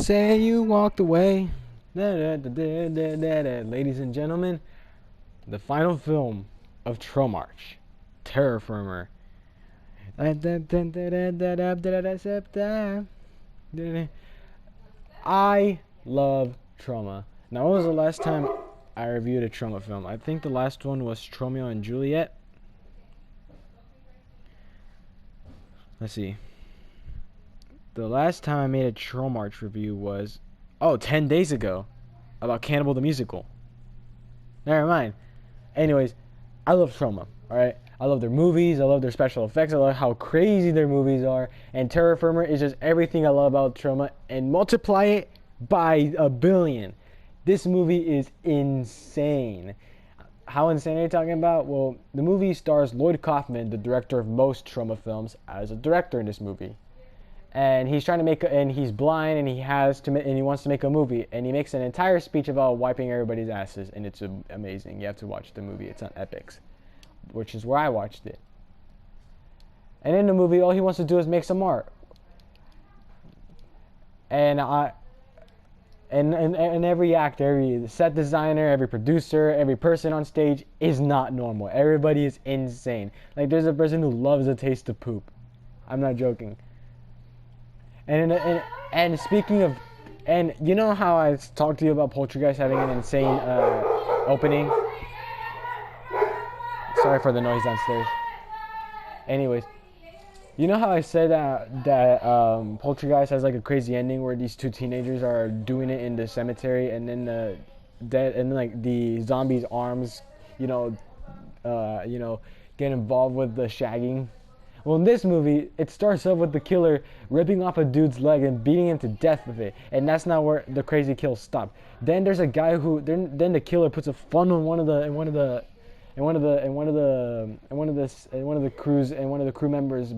say you walked away. Ladies and gentlemen, the final film of Troma, Terror Firmer. I love Troma. Now, when was the last time I reviewed a Troma film? I think the last one was Romeo and Juliet. Let's see. The last time I made a Troma review was 10 days ago about Cannibal the Musical. Never mind. Anyways, I love Troma, alright? I love their movies, I love their special effects, I love how crazy their movies are, and Terror Firmer is just everything I love about Troma, and multiply it by 1,000,000,000. This movie is insane. How insane are you talking about? Well, the movie stars Lloyd Kaufman, the director of most Troma films, as a director in this movie. And he's trying to make, and he's blind, and he wants to make a movie, and he makes an entire speech about wiping everybody's asses, and it's amazing. You have to watch the movie. It's on Epix, which is where I watched it. And in the movie, all he wants to do is make some art. And every actor, every set designer, every producer, every person on stage is not normal. Everybody is insane. Like, there's a person who loves the taste of poop. I'm not joking. And speaking of, and you know how I talked to you about Poltergeist having an insane opening? Sorry for the noise downstairs. Anyways, you know how I said that Poltergeist has like a crazy ending where these two teenagers are doing it in the cemetery, and then the zombies' arms, get involved with the shagging. Well, in this movie, it starts off with the killer ripping off a dude's leg and beating him to death with it, and that's not where the crazy kills stop. Then there's a guy who then the killer puts a funnel in one of the crew members'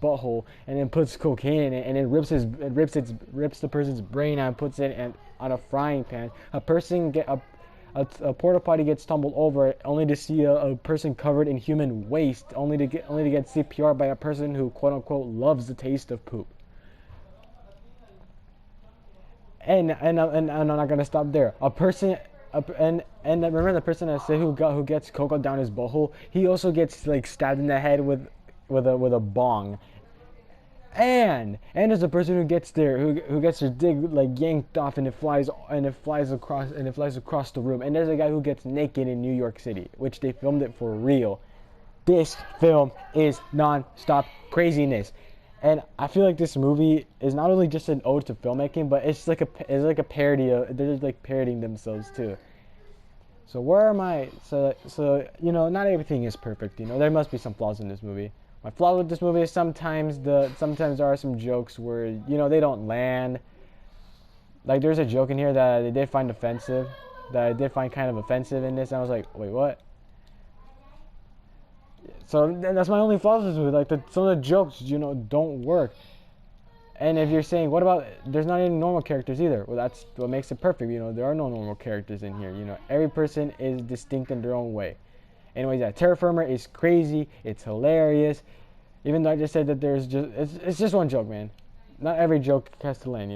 butthole, and then puts cocaine in it, and it rips the person's brain out and puts it on a frying pan. A porta potty gets tumbled over, only to see a person covered in human waste, only to get CPR by a person who quote unquote loves the taste of poop. And I'm not gonna stop there. And remember the person I said who gets cocoa down his butthole? He also gets like stabbed in the head with a bong. And there's a person who gets their dick like yanked off, and it flies across the room. And there's a guy who gets naked in New York City, which they filmed it for real. This film is non-stop craziness, and I feel like this movie is not only just an ode to filmmaking, but it's like a parody of, they're just like parodying themselves too. So where am I? So not everything is perfect. There must be some flaws in this movie. My flaw with this movie is sometimes there are some jokes where they don't land. Like, there's a joke in here that I did find offensive, that I did find kind of offensive in this, and I was like, wait, what? So that's my only flaw with this movie. Like, some of the jokes don't work. And if you're saying, what about, there's not any normal characters either? Well, that's what makes it perfect. There are no normal characters in here. Every person is distinct in their own way. Anyways, yeah, Terror Firmer is crazy. It's hilarious. Even though I just said that it's just one joke, man. Not every joke has to land,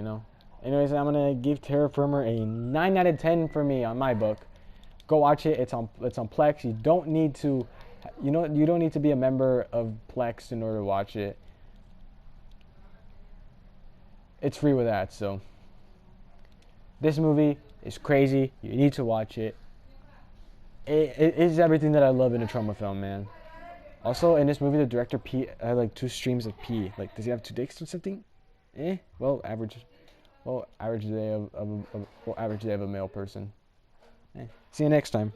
Anyways, I'm gonna give Terror Firmer a 9 out of 10 for me on my book. Go watch it. It's on Plex. You don't need to, you don't need to be a member of Plex in order to watch it. It's free with that. So this movie is crazy. You need to watch it. It is everything that I love in a Troma film, man. Also, in this movie, the director had like 2 streams of pee. Like, does he have 2 dicks or something? Average day of a male person. See you next time.